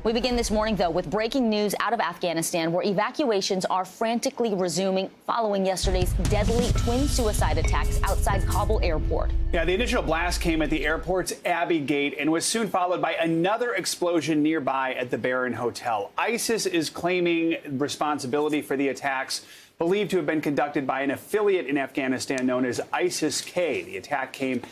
We begin this morning, though, with breaking news out of Afghanistan, where evacuations are frantically resuming following yesterday's deadly twin suicide attacks outside Kabul airport. Yeah, the initial blast came at the airport's Abbey Gate and was soon followed by another explosion nearby at the Baron Hotel. ISIS is claiming responsibility for the attacks, believed to have been conducted by an affiliate in Afghanistan known as ISIS-K. The attack came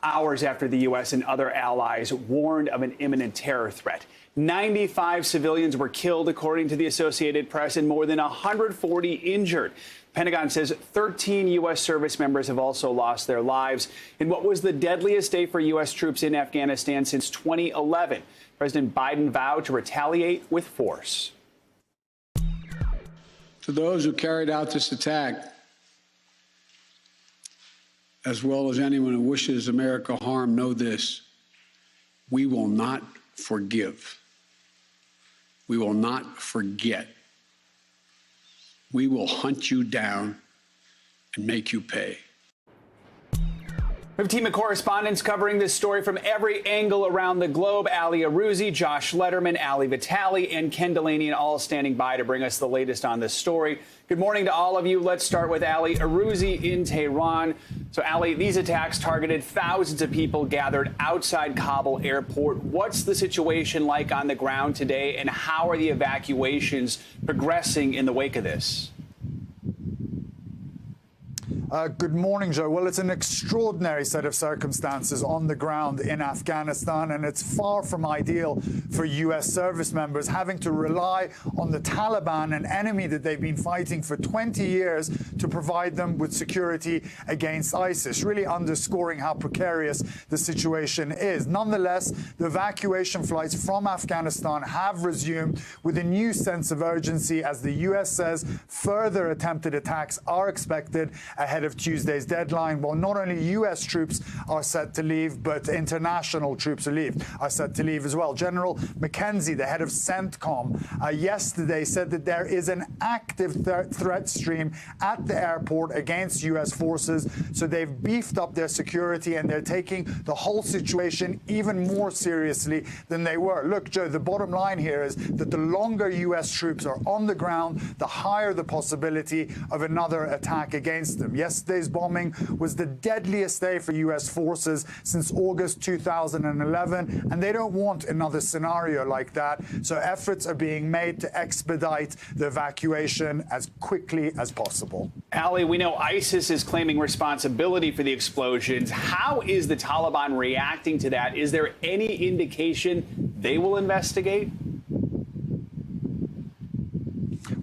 hours after the U.S. and other allies warned of an imminent terror threat. 95 civilians were killed, according to the Associated Press, and more than 140 injured. Pentagon says 13 U.S. service members have also lost their lives in what was the deadliest day for U.S. troops in Afghanistan since 2011. President Biden vowed to retaliate with force. To those who carried out this attack, as well as anyone who wishes America harm, know this: we will not forgive. We will not forget. We will hunt you down and make you pay. We have a team of correspondents covering this story from every angle around the globe. Ali Arouzi, Josh Letterman, Ali Vitale, and Ken Delaney, all standing by to bring us the latest on this story. Good morning to all of you. Let's start with Ali Arouzi in Tehran. So, Ali, these attacks targeted thousands of people gathered outside Kabul airport. What's the situation like on the ground today, and how are the evacuations progressing in the wake of this? Good morning, Joe. Well, it's an extraordinary set of circumstances on the ground in Afghanistan, and it's far from ideal for U.S. service members having to rely on the Taliban, an enemy that they've been fighting for 20 years, to provide them with security against ISIS, really underscoring how precarious the situation is. Nonetheless, the evacuation flights from Afghanistan have resumed with a new sense of urgency, as the U.S. says further attempted attacks are expected ahead of Tuesday's deadline. Well, not only U.S. troops are set to leave, but international troops are set to leave as well. General McKenzie, the head of CENTCOM, yesterday said that there is an active threat stream at the airport against U.S. forces, so they've beefed up their security and they're taking the whole situation even more seriously than they were. Look, Joe, the bottom line here is that the longer U.S. troops are on the ground, the higher the possibility of another attack against them. Yesterday's bombing was the deadliest day for U.S. forces since August 2011, and they don't want another scenario like that. So efforts are being made to expedite the evacuation as quickly as possible. Ali, we know ISIS is claiming responsibility for the explosions. How is the Taliban reacting to that? Is there any indication they will investigate?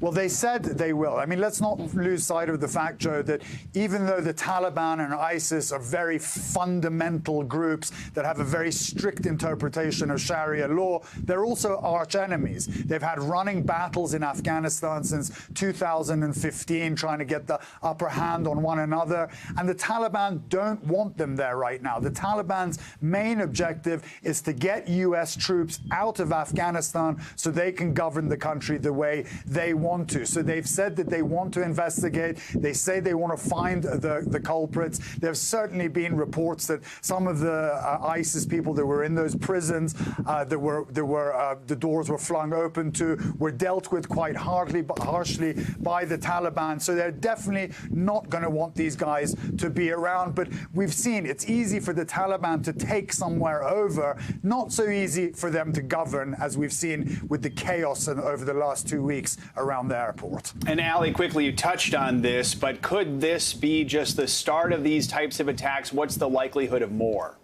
Well, they said they will. I mean, let's not lose sight of the fact, Joe, that even though the Taliban and ISIS are very fundamental groups that have a very strict interpretation of Sharia law, they're also arch enemies. They've had running battles in Afghanistan since 2015, trying to get the upper hand on one another. And the Taliban don't want them there right now. The Taliban's main objective is to get U.S. troops out of Afghanistan so they can govern the country the way they want to. So they've said that they want to investigate. They say they want to find the culprits. There's certainly been reports that some of the ISIS people that were in those prisons the doors were flung open to were dealt with quite harshly by the Taliban. So they're definitely not going to want these guys to be around. But we've seen it's easy for the Taliban to take somewhere over, not so easy for them to govern, as we've seen with the chaos over the last 2 weeks around the airport. And Ali, quickly, you touched on this, but could this be just the start of these types of attacks? What's the likelihood of more?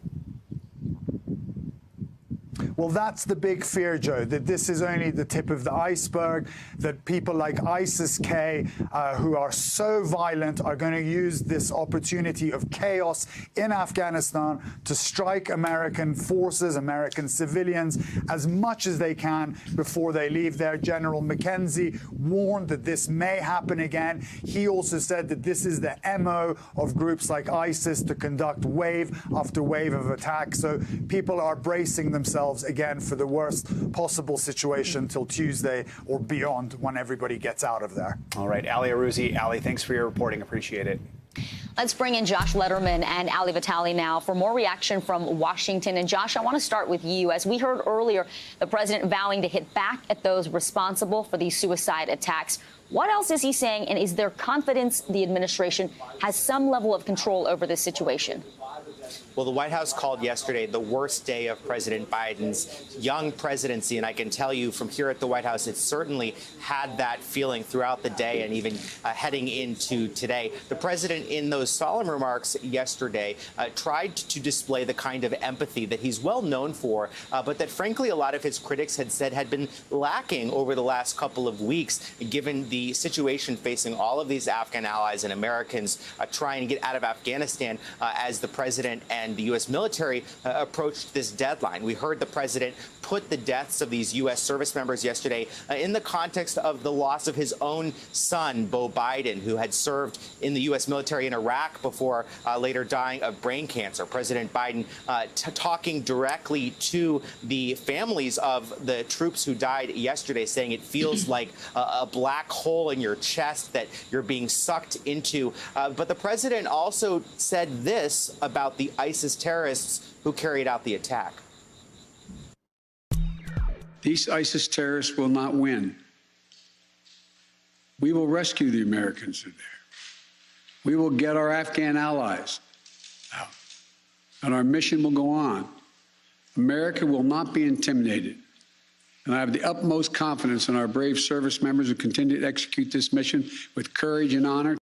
Well, that's the big fear, Joe, that this is only the tip of the iceberg, that people like ISIS-K, who are so violent, are going to use this opportunity of chaos in Afghanistan to strike American forces, American civilians, as much as they can before they leave there. General McKenzie warned that this may happen again. He also said that this is the MO of groups like ISIS to conduct wave after wave of attacks. So people are bracing themselves again for the worst possible situation till Tuesday or beyond, when everybody gets out of there. All right, Ali Arouzi. Ali, thanks for your reporting. Appreciate it. Let's bring in Josh Letterman and Ali Vitali now for more reaction from Washington. And Josh, I want to start with you. As we heard earlier, the president vowing to hit back at those responsible for these suicide attacks. What else is he saying? And is there confidence the administration has some level of control over this situation? Well, the White House called yesterday the worst day of President Biden's young presidency. And I can tell you from here at the White House, it certainly had that feeling throughout the day and even heading into today. The president, in those solemn remarks yesterday, tried to display the kind of empathy that he's well known for, but that, frankly, a lot of his critics had said had been lacking over the last couple of weeks, given the situation facing all of these Afghan allies and Americans trying to get out of Afghanistan as the president and the U.S. military approached this deadline. We heard the president put the deaths of these U.S. service members yesterday in the context of the loss of his own son, Beau Biden, who had served in the U.S. military in Iraq before later dying of brain cancer. President Biden talking directly to the families of the troops who died yesterday, saying it feels like a black hole in your chest that you're being sucked into. But the president also said this about the ISIS terrorists who carried out the attack. These ISIS terrorists will not win. We will rescue the Americans who are there. We will get our Afghan allies out, and our mission will go on. America will not be intimidated, and I have the utmost confidence in our brave service members who continue to execute this mission with courage and honor.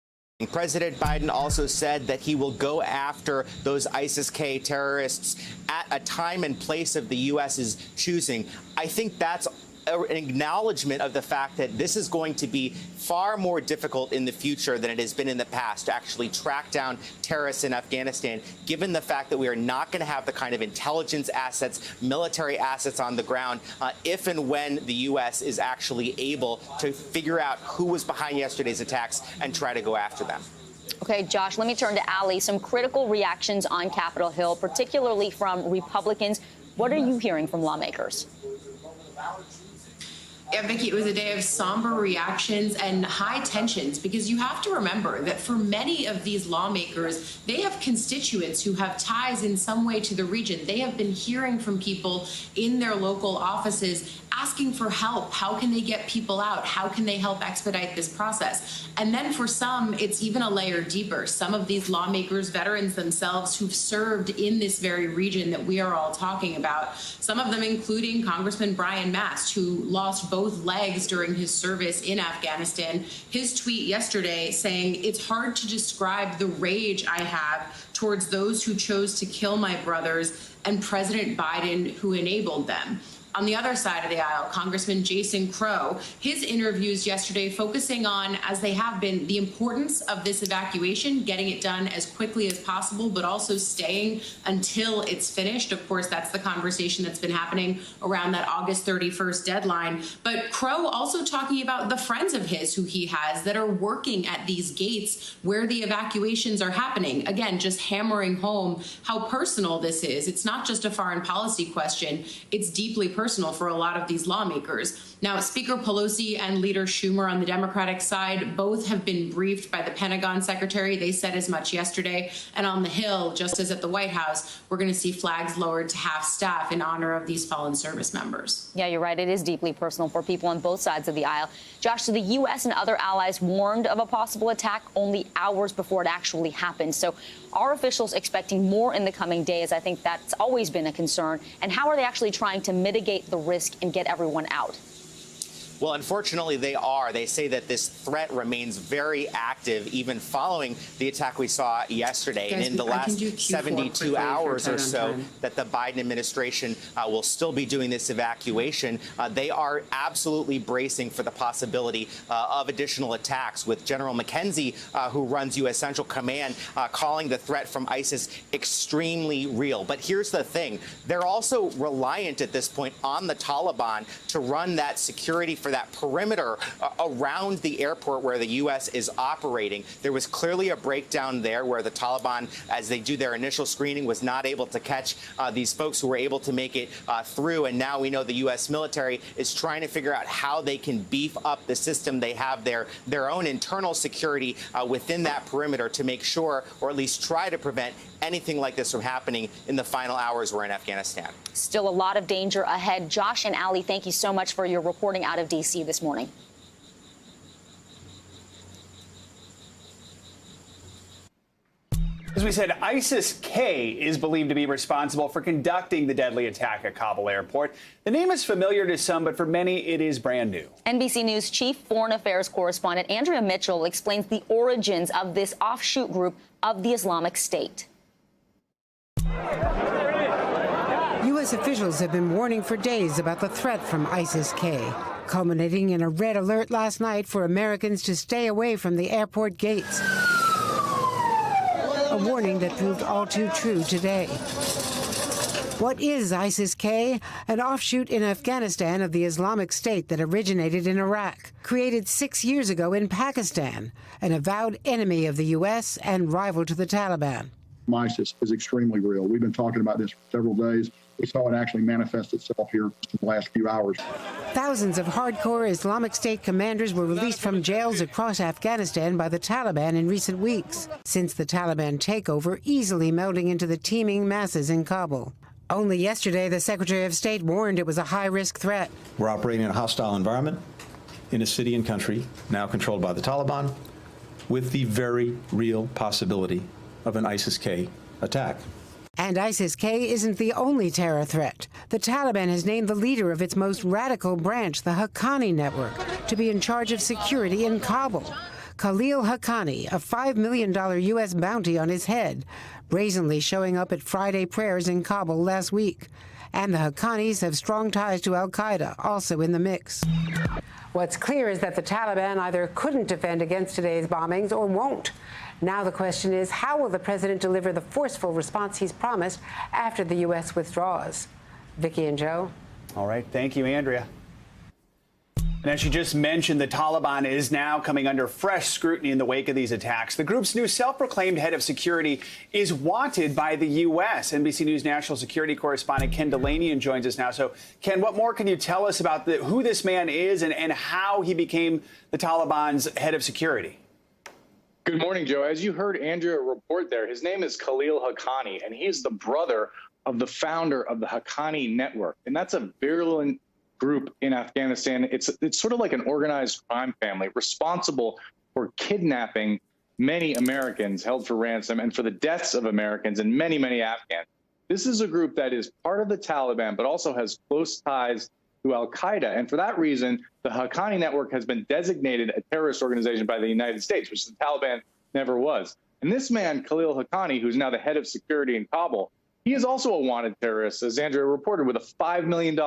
President Biden also said that he will go after those ISIS-K terrorists at a time and place of the U.S.'s choosing. I think that's an acknowledgement of the fact that this is going to be far more difficult in the future than it has been in the past to actually track down terrorists in Afghanistan, given the fact that we are not going to have the kind of intelligence assets, military assets on the ground, if and when the U.S. is actually able to figure out who was behind yesterday's attacks and try to go after them. Okay, Josh, let me turn to Ali. Some critical reactions on Capitol Hill, particularly from Republicans. What are you hearing from lawmakers? Yeah, Vicki, it was a day of somber reactions and high tensions, because you have to remember that for many of these lawmakers, they have constituents who have ties in some way to the region. They have been hearing from people in their local offices asking for help. How can they get people out? How can they help expedite this process? And then for some, it's even a layer deeper. Some of these lawmakers, veterans themselves, who've served in this very region that we are all talking about, some of them including Congressman Brian Mast, who lost both legs during his service in Afghanistan. His tweet yesterday saying, "It's hard to describe the rage I have towards those who chose to kill my brothers and President Biden who enabled them." On the other side of the aisle, Congressman Jason Crow, his interviews yesterday focusing on, as they have been, the importance of this evacuation, getting it done as quickly as possible, but also staying until it's finished. Of course, that's the conversation that's been happening around that August 31st deadline. But Crow also talking about the friends of his who he has that are working at these gates where the evacuations are happening. Again, just hammering home how personal this is. It's not just a foreign policy question. It's deeply personal for a lot of these lawmakers. Now, Speaker Pelosi and Leader Schumer on the Democratic side both have been briefed by the Pentagon Secretary. They said as much yesterday. And on the Hill, just as at the White House, we're going to see flags lowered to half staff in honor of these fallen service members. Yeah, you're right. It is deeply personal for people on both sides of the aisle. Josh, so the U.S. and other allies warned of a possible attack only hours before it actually happened. So are officials expecting more in the coming days? I think that's always been a concern. And how are they actually trying to mitigate the risk and get everyone out? Well, unfortunately, they are. They say that this threat remains very active, even following the attack we saw yesterday. And in the last 72 hours or so that the Biden administration will still be doing this evacuation, they are absolutely bracing for the possibility of additional attacks, with General McKenzie, who runs U.S. Central Command, calling the threat from ISIS extremely real. But here's the thing. They're also reliant at this point on the Taliban to run that security for that perimeter around the airport where the U.S. is operating. There was clearly a breakdown there where the Taliban, as they do their initial screening, was not able to catch these folks who were able to make it through. And now we know the U.S. military is trying to figure out how they can beef up the system they have there, their own internal security within that perimeter to make sure, or at least try to prevent anything like this from happening in the final hours we're in Afghanistan. Still a lot of danger ahead. Josh and Ali, thank you so much for your reporting out of D.C. this morning. As we said, ISIS-K is believed to be responsible for conducting the deadly attack at Kabul airport. The name is familiar to some, but for many, it is brand new. NBC News chief foreign affairs correspondent Andrea Mitchell explains the origins of this offshoot group of the Islamic State. U.S. officials have been warning for days about the threat from ISIS-K, culminating in a red alert last night for Americans to stay away from the airport gates. A warning that proved all too true today. What is ISIS-K? An offshoot in Afghanistan of the Islamic State that originated in Iraq, created 6 years ago in Pakistan, an avowed enemy of the U.S. and rival to the Taliban. ISIS is extremely real. We've been talking about this for several days. We saw it actually manifest itself here in the last few hours. Thousands of hardcore Islamic State commanders were released from jails across Afghanistan by the Taliban in recent weeks, since the Taliban takeover easily melding into the teeming masses in Kabul. Only yesterday, the Secretary of State warned it was a high-risk threat. We're operating in a hostile environment in a city and country now controlled by the Taliban, with the very real possibility of an ISIS-K attack. And ISIS-K isn't the only terror threat. The Taliban has named the leader of its most radical branch, the Haqqani network, to be in charge of security in Kabul. Khalil Haqqani, a $5 million U.S. bounty on his head, brazenly showing up at Friday prayers in Kabul last week. And the Haqqanis have strong ties to al-Qaeda, also in the mix. What's clear is that the Taliban either couldn't defend against today's bombings or won't. Now the question is, how will the president deliver the forceful response he's promised after the U.S. withdraws? Vicki and Joe. All right. Thank you, Andrea. And as you just mentioned, the Taliban is now coming under fresh scrutiny in the wake of these attacks. The group's new self-proclaimed head of security is wanted by the U.S. NBC News national security correspondent Ken Delaney joins us now. So, Ken, what more can you tell us about who this man is and how he became the Taliban's head of security? Good morning, Joe. As you heard Andrea report there, his name is Khalil Haqqani, and he's the brother of the founder of the Haqqani network. And that's a virulent group in Afghanistan. It's sort of like an organized crime family responsible for kidnapping many Americans held for ransom and for the deaths of Americans and many, many Afghans. This is a group that is part of the Taliban, but also has close ties to al-Qaeda. And for that reason, the Haqqani network has been designated a terrorist organization by the United States, which the Taliban never was. And this man, Khalil Haqqani, who's now the head of security in Kabul, he is also a wanted terrorist, as Andrea reported, with a $5 million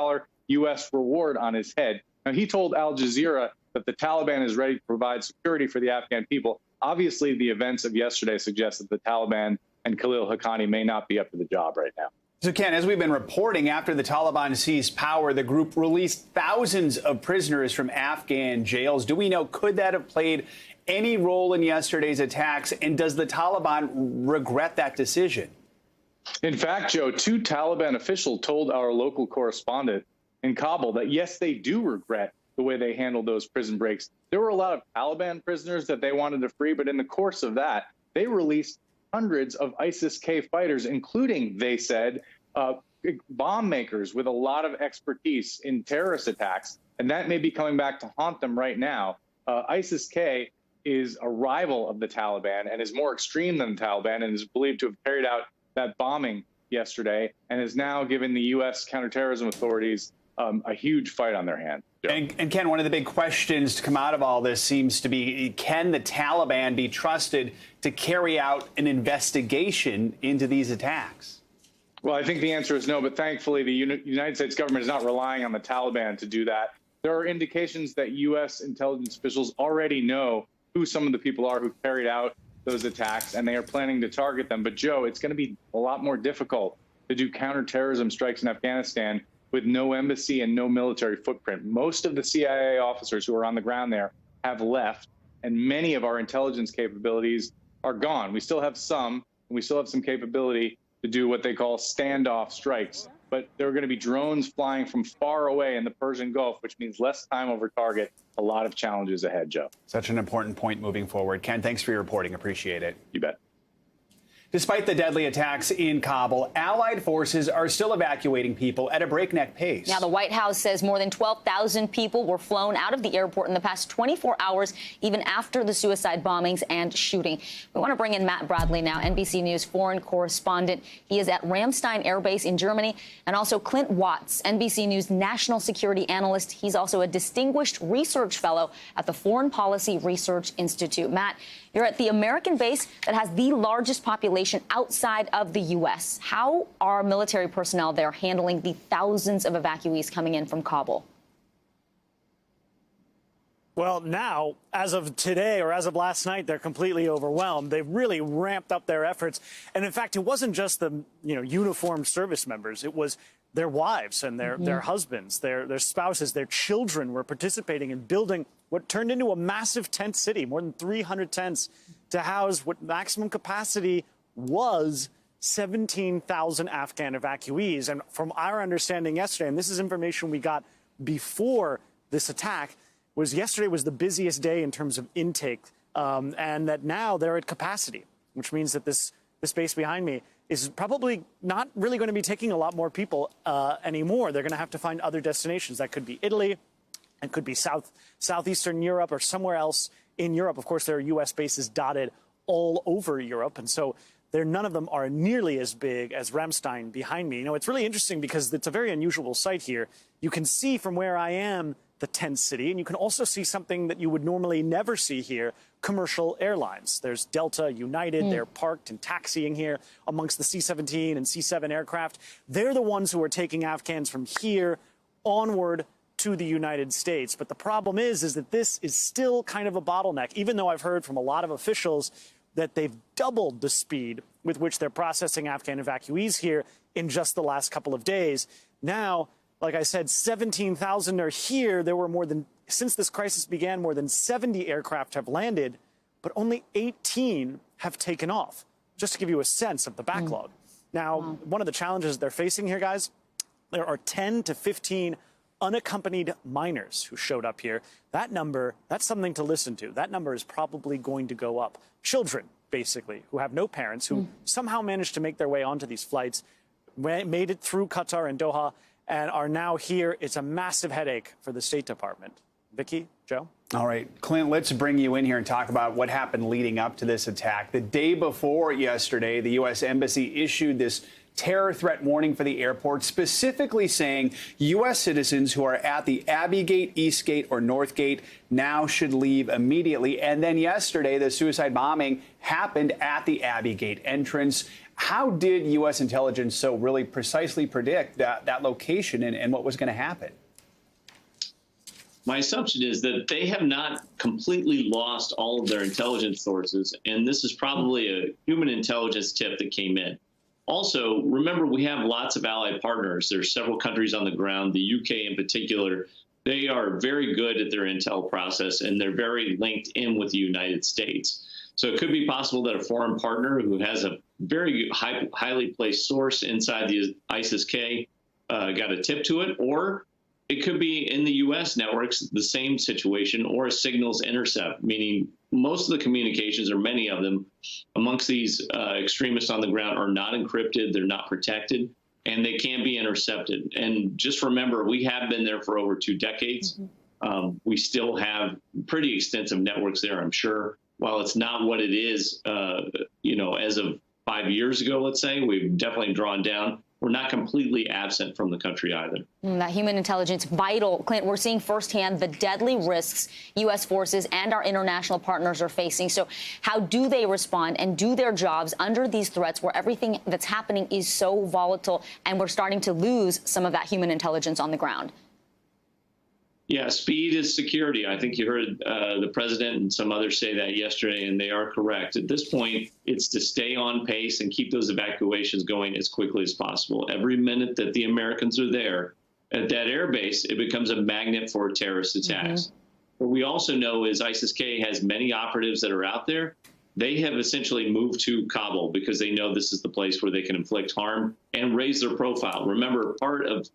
U.S. reward on his head. Now, he told Al Jazeera that the Taliban is ready to provide security for the Afghan people. Obviously, the events of yesterday suggest that the Taliban and Khalil Haqqani may not be up to the job right now. So, Ken, as we've been reporting, after the Taliban seized power, the group released thousands of prisoners from Afghan jails. Do we know, could that have played any role in yesterday's attacks? And does the Taliban regret that decision? In fact, Joe, two Taliban officials told our local correspondent in Kabul that, yes, they do regret the way they handled those prison breaks. There were a lot of Taliban prisoners that they wanted to free, but in the course of that, they released hundreds of ISIS-K fighters, including, they said, bomb makers with a lot of expertise in terrorist attacks. And that may be coming back to haunt them right now. ISIS-K is a rival of the Taliban and is more extreme than the Taliban and is believed to have carried out that bombing yesterday and has now given the U.S. counterterrorism authorities a huge fight on their hands. And Ken, one of the big questions to come out of all this seems to be, can the Taliban be trusted to carry out an investigation into these attacks? Well, I think the answer is no, but thankfully the United States government is not relying on the Taliban to do that. There are indications that U.S. intelligence officials already know who some of the people are who carried out those attacks, and they are planning to target them. But, Joe, it's going to be a lot more difficult to do counterterrorism strikes in Afghanistan with no embassy and no military footprint. Most of the CIA officers who are on the ground there have left, and many of our intelligence capabilities are gone. We still have some, and we still have some capability to do what they call standoff strikes. But there are going to be drones flying from far away in the Persian Gulf, which means less time over target. A lot of challenges ahead, Joe. Such an important point moving forward. Ken, thanks for your reporting. Appreciate it. You bet. Despite the deadly attacks in Kabul, Allied forces are still evacuating people at a breakneck pace. Now, the White House says more than 12,000 people were flown out of the airport in the past 24 hours, even after the suicide bombings and shooting. We want to bring in Matt Bradley now, NBC News foreign correspondent. He is at Ramstein Air Base in Germany, and also Clint Watts, NBC News national security analyst. He's also a distinguished research fellow at the Foreign Policy Research Institute. Matt, you're at the American base that has the largest population outside of the U.S. How are military personnel there handling the thousands of evacuees coming in from Kabul? Well, now, as of today or as of last night, they're completely overwhelmed. They've really ramped up their efforts. And in fact, it wasn't just the uniformed service members. It was their wives and their husbands, their spouses, their children were participating in building what turned into a massive tent city, more than 300 tents to house what maximum capacity was 17,000 Afghan evacuees. And from our understanding yesterday, and this is information we got before this attack, was yesterday was the busiest day in terms of intake, and that now they're at capacity, which means that this base behind me is probably not really going to be taking a lot more people anymore. They're going to have to find other destinations. That could be Italy. It could be southeastern Europe or somewhere else in Europe. Of course, there are U.S. bases dotted all over Europe, and so none of them are nearly as big as Ramstein behind me. It's really interesting because it's a very unusual site here. You can see from where I am the tent city, and you can also see something that you would normally never see here, commercial airlines. There's Delta, United, they're parked and taxiing here amongst the C-17 and C-7 aircraft. They're the ones who are taking Afghans from here onward to the United States. But the problem is that this is still kind of a bottleneck, even though I've heard from a lot of officials that they've doubled the speed with which they're processing Afghan evacuees here in just the last couple of days. Now, like I said, 17,000 are here. There were since this crisis began, more than 70 aircraft have landed, but only 18 have taken off, just to give you a sense of the backlog. Now, one of the challenges they're facing here, guys, there are 10 to 15 unaccompanied minors who showed up here. That number, that's something to listen to. That number is probably going to go up. Children, basically, who have no parents, who somehow managed to make their way onto these flights, made it through Qatar and Doha, and are now here. It's a massive headache for the State Department. Vicky, Joe? All right, Clint, let's bring you in here and talk about what happened leading up to this attack. The day before yesterday, the U.S. Embassy issued this terror threat warning for the airport, specifically saying U.S. citizens who are at the Abbey Gate, East Gate, or North Gate now should leave immediately. And then yesterday, the suicide bombing happened at the Abbey Gate entrance. How did U.S. intelligence so really precisely predict that location and what was going to happen? My assumption is that they have not completely lost all of their intelligence sources, and this is probably a human intelligence tip that came in. Also, remember, we have lots of allied partners. There's several countries on the ground, the UK in particular. They are very good at their intel process, and they're very linked in with the United States. So it could be possible that a foreign partner who has a very highly placed source inside the ISIS-K got a tip to it, or it could be in the U.S. networks, the same situation, or a signals intercept, meaning most of the communications, or many of them, amongst these extremists on the ground are not encrypted, they're not protected, and they can be intercepted. And just remember, we have been there for over 2 decades. We still have pretty extensive networks there, I'm sure. While it's not what it is, as of 5 years ago, let's say, we've definitely drawn down. We're not completely absent from the country either. That human intelligence, vital. Clint, we're seeing firsthand the deadly risks U.S. forces and our international partners are facing. So how do they respond and do their jobs under these threats where everything that's happening is so volatile and we're starting to lose some of that human intelligence on the ground? Yeah, speed is security. I think you heard the president and some others say that yesterday, and they are correct. At this point, it's to stay on pace and keep those evacuations going as quickly as possible. Every minute that the Americans are there at that air base, it becomes a magnet for terrorist attacks. What we also know is ISIS-K has many operatives that are out there. They have essentially moved to Kabul because they know this is the place where they can inflict harm and raise their profile. Remember, part of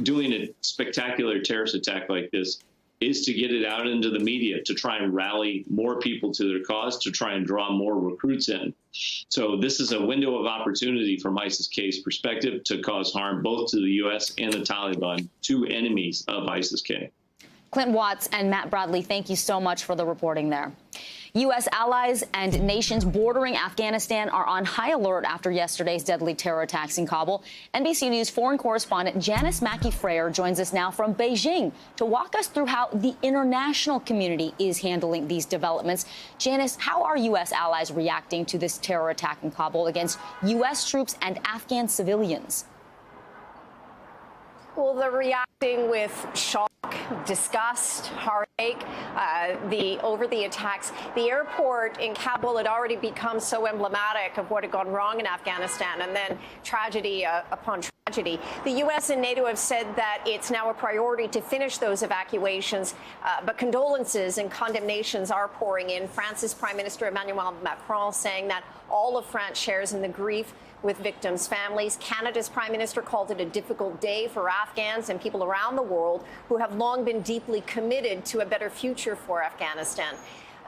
doing a spectacular terrorist attack like this is to get it out into the media, to try and rally more people to their cause, to try and draw more recruits in. So this is a window of opportunity from ISIS-K's perspective to cause harm both to the U.S. and the Taliban, two enemies of ISIS-K. Clint Watts and Matt Bradley, thank you so much for the reporting there. U.S. allies and nations bordering Afghanistan are on high alert after yesterday's deadly terror attacks in Kabul. NBC News foreign correspondent Janice Mackey-Frayer joins us now from Beijing to walk us through how the international community is handling these developments. Janice, how are U.S. allies reacting to this terror attack in Kabul against U.S. troops and Afghan civilians? Well, they're reacting with shock, disgust, heartache over the attacks. The airport in Kabul had already become so emblematic of what had gone wrong in Afghanistan, and then tragedy upon tragedy. The U.S. and NATO have said that it's now a priority to finish those evacuations, but condolences and condemnations are pouring in. France's Prime Minister Emmanuel Macron saying that all of France shares in the grief with victims' families. Canada's Prime Minister called it a difficult day for Afghans and people around the world who have long been deeply committed to a better future for Afghanistan.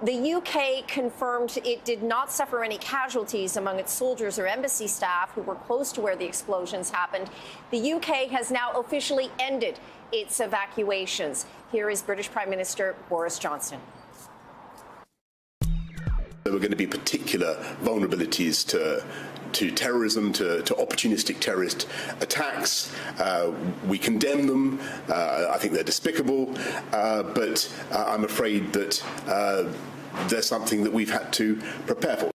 The UK confirmed it did not suffer any casualties among its soldiers or embassy staff who were close to where the explosions happened. The UK has now officially ended its evacuations. Here is British Prime Minister Boris Johnson. There were going to be particular vulnerabilities to terrorism, to opportunistic terrorist attacks. We condemn them. I think they're despicable. But I'm afraid that there's something that we've had to prepare for.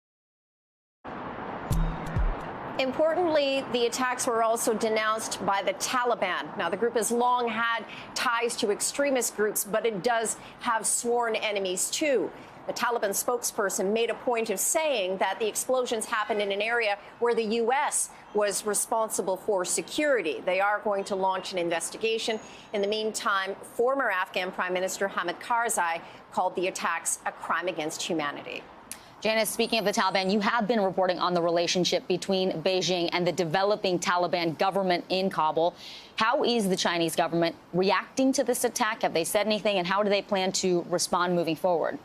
Importantly, the attacks were also denounced by the Taliban. Now, the group has long had ties to extremist groups, but it does have sworn enemies, too. The Taliban spokesperson made a point of saying that the explosions happened in an area where the U.S. was responsible for security. They are going to launch an investigation. In the meantime, former Afghan Prime Minister Hamid Karzai called the attacks a crime against humanity. Janice, speaking of the Taliban, you have been reporting on the relationship between Beijing and the developing Taliban government in Kabul. How is the Chinese government reacting to this attack? Have they said anything, and how do they plan to respond moving forward?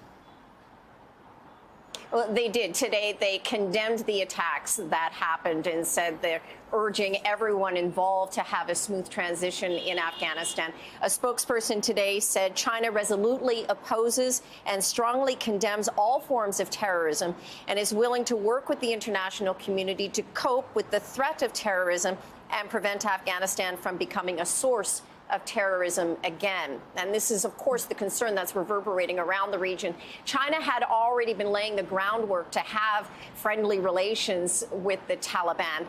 Well, they did. Today, they condemned the attacks that happened and said they're urging everyone involved to have a smooth transition in Afghanistan. A spokesperson today said China resolutely opposes and strongly condemns all forms of terrorism and is willing to work with the international community to cope with the threat of terrorism and prevent Afghanistan from becoming a source of terrorism again. And this is, of course, the concern that's reverberating around the region. China had already been laying the groundwork to have friendly relations with the Taliban.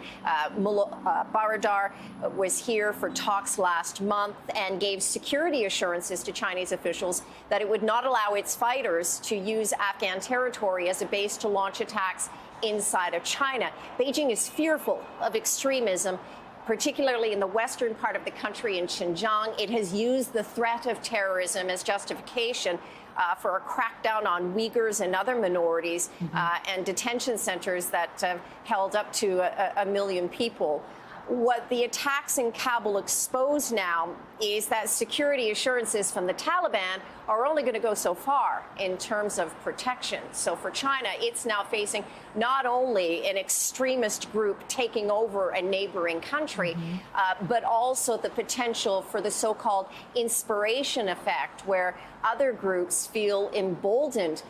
Baradar was here for talks last month and gave security assurances to Chinese officials that it would not allow its fighters to use Afghan territory as a base to launch attacks inside of China. Beijing is fearful of extremism, particularly in the western part of the country in Xinjiang. It has used the threat of terrorism as justification for a crackdown on Uyghurs and other minorities and detention centers that held up to a million people. What the attacks in Kabul expose now is that security assurances from the Taliban are only going to go so far in terms of protection. So for China, it's now facing not only an extremist group taking over a neighboring country, but also the potential for the so-called inspiration effect, where other groups feel emboldened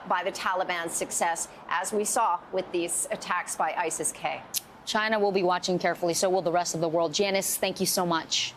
by the Taliban's success, as we saw with these attacks by ISIS-K. China will be watching carefully, so will the rest of the world. Janice, thank you so much.